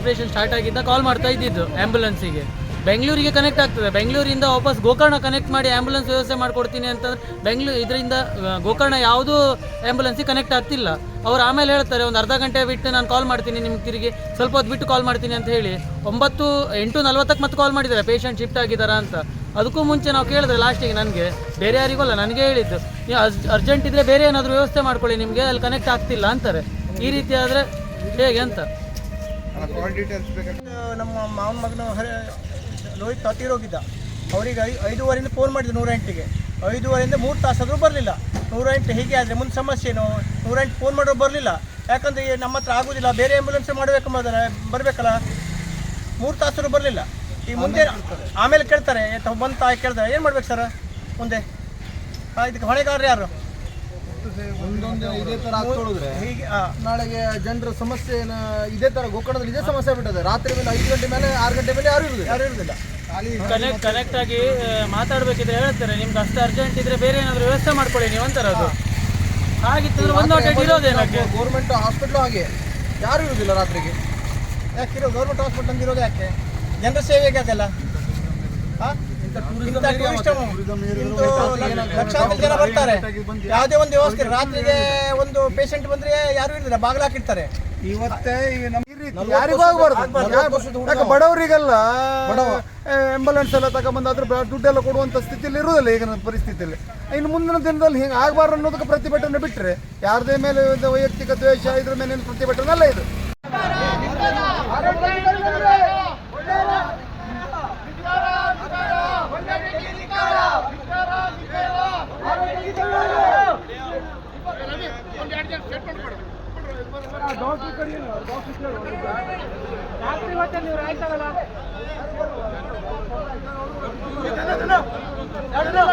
Vibration start ಆಗಿದ್ದ ಕಾಲ್ ಮಾಡ್ತಾ ಇದ್ದಿದ್ದು ಆ್ಯಂಬುಲೆನ್ಸಿಗೆ. ಬೆಂಗಳೂರಿಗೆ ಕನೆಕ್ಟ್ ಆಗ್ತದೆ, ಬೆಂಗಳೂರಿಂದ ವಾಪಸ್ ಗೋಕರ್ಣ ಕನೆಕ್ಟ್ ಮಾಡಿ ಆ್ಯಂಬುಲೆನ್ಸ್ ವ್ಯವಸ್ಥೆ ಮಾಡಿಕೊಡ್ತೀನಿ ಅಂತಂದ್ರೆ ಇದರಿಂದ ಗೋಕರ್ಣ ಯಾವುದೂ ಆ್ಯಂಬುಲೆನ್ಸಿಗೆ ಕನೆಕ್ಟ್ ಆಗ್ತಿಲ್ಲ. ಅವ್ರು ಆಮೇಲೆ ಹೇಳ್ತಾರೆ ಒಂದು ಅರ್ಧ ಗಂಟೆ ಬಿಟ್ಟು ನಾನು ಕಾಲ್ ಮಾಡ್ತೀನಿ ನಿಮ್ಗೆ ತಿರುಗಿ, ಸ್ವಲ್ಪ ಹೊತ್ತು ಬಿಟ್ಟು ಕಾಲ್ ಮಾಡ್ತೀನಿ ಅಂತ ಹೇಳಿ 8:40 ಮತ್ತೆ ಕಾಲ್ ಮಾಡಿದ್ದಾರೆ ಪೇಷಂಟ್ ಶಿಫ್ಟ್ ಆಗಿದ್ದಾರಾ ಅಂತ. ಅದಕ್ಕೂ ಮುಂಚೆ ನಾವು ಕೇಳಿದ್ರೆ ಲಾಸ್ಟಿಗೆ ನನಗೆ, ಬೇರೆ ಯಾರಿಗೋಲ್ಲ ನನಗೆ ಹೇಳಿದ್ದು, ನೀವು ಅರ್ಜೆಂಟ್ ಇದ್ದರೆ ಬೇರೆ ಏನಾದರೂ ವ್ಯವಸ್ಥೆ ಮಾಡ್ಕೊಳ್ಳಿ, ನಿಮಗೆ ಅಲ್ಲಿ ಕನೆಕ್ಟ್ ಆಗ್ತಿಲ್ಲ ಅಂತಾರೆ. ಈ ರೀತಿ ಆದರೆ ಹೇಗೆ ಅಂತ. ನಮ್ಮ ಮಾವನ ಮಗನ ಲೋಹಿತ್ ತೀರೋಗಿದ್ದ, ಅವರಿಗೆ 5:15 ಫೋನ್ ಮಾಡಿದ್ರು 108ಗೆ. 5:15 3 ತಾಸಾದರೂ ಬರಲಿಲ್ಲ. 108 ಹೀಗೆ ಆದರೆ ಮುಂದೆ ಸಮಸ್ಯೆ ಏನು? 108 ಫೋನ್ ಮಾಡೋರು ಬರಲಿಲ್ಲ. ಯಾಕಂದರೆ ನಮ್ಮ ಹತ್ರ ಆಗೋದಿಲ್ಲ, ಬೇರೆ ಆ್ಯಂಬುಲೆನ್ಸ್ ಮಾಡಬೇಕು ಬರಬೇಕಲ್ಲ. 3 ತಾಸರು ಬರಲಿಲ್ಲ. ಈ ಮುಂದೆ ಆಮೇಲೆ ಕೇಳ್ತಾರೆ ಬಂತ ಕೇಳ್ತಾರೆ, ಏನು ಮಾಡ್ಬೇಕು ಸರ್ ಮುಂದೆ? ಇದಕ್ಕೆ ಹೊಣೆಗಾರರು ಯಾರು? ಒಂದೊಂದು ಇದೇ ಥರ ಆಗ್ತೊಳಿದ್ರೆ ಹೀಗೆ ನಾಳೆಗೆ ಜನರ ಸಮಸ್ಯೆ ಇದೇ ಥರ ಗೋಕರ್ಣದಲ್ಲಿ ಇದೇ ಸಮಸ್ಯೆ ಬಿಟ್ಟದೆ. ರಾತ್ರಿ ಮೇಲೆ 5 ಗಂಟೆ ಮೇಲೆ 6 ಗಂಟೆ ಮೇಲೆ ಯಾರು ಇರುವುದಿಲ್ಲ. ಕನೆಕ್ಟ್ ಆಗಿ ಮಾತಾಡಬೇಕಿದ್ರೆ ಹೇಳ್ತಾರೆ, ನಿಮ್ಗೆ ಅಷ್ಟು ಅರ್ಜೆಂಟ್ ಇದ್ರೆ ಬೇರೆ ಏನಾದರೂ ವ್ಯವಸ್ಥೆ ಮಾಡ್ಕೊಳ್ಳಿ ನೀವು ಅಂತಾರೆ. ಅದು ಹಾಗಿತ್ತು 108 ಇರೋದೇನಕ್ಕೆ? ಗೌರ್ಮೆಂಟ್ ಹಾಸ್ಪಿಟ್ಲು ಹಾಗೆ ಯಾರು ಇರುವುದಿಲ್ಲ ರಾತ್ರಿಗೆ. ಯಾಕೆ ಇರೋ ಗೌರ್ಮೆಂಟ್ ಹಾಸ್ಪಿಟಲ್ ಅಂತ ಇರೋದು ಯಾಕೆ? ಜನರ ಸೇವೆಗೆ ಆಗಲ್ಲ. ಲಕ್ಷಾಂತರ ಜನ ಬರ್ತಾರೆ, ಯಾವುದೇ ಒಂದು ವ್ಯವಸ್ಥೆ ರಾತ್ರಿಗೆ ಒಂದು ಪೇಷಂಟ್ ಬಂದ್ರೆ ಯಾರು ಇರಲಿಲ್ಲ, ಬಾಗಿಲು ಹಾಕಿರ್ತಾರೆ. ಇವತ್ತೇ ಯಾರಿಗೂ ಆಗಬಾರ್ದು. ಬಡವರಿಗೆಲ್ಲ ಆಂಬುಲೆನ್ಸ್ ಎಲ್ಲ ತಗೊಂಡ್ಬಂದು ಅದ್ರ ದುಡ್ಡೆಲ್ಲ ಕೊಡುವಂಥ ಸ್ಥಿತಿಯಲ್ಲಿ ಇರುವುದಿಲ್ಲ ಈಗಿನ ಪರಿಸ್ಥಿತಿಯಲ್ಲಿ. ಇನ್ನು ಮುಂದಿನ ದಿನದಲ್ಲಿ ಹಿಂಗೆ ಆಗಬಾರ್ದು ಅನ್ನೋದಕ್ಕೆ ಪ್ರತಿಭಟನೆ ಬಿಟ್ಟರೆ, ಯಾರದೇ ಮೇಲೆ ವೈಯಕ್ತಿಕ ದ್ವೇಷ ಇದ್ರ ಮೇಲೆ ಪ್ರತಿಭಟನೆ ಅಲ್ಲ ಇದು. ಡಾಕ್ಟರ್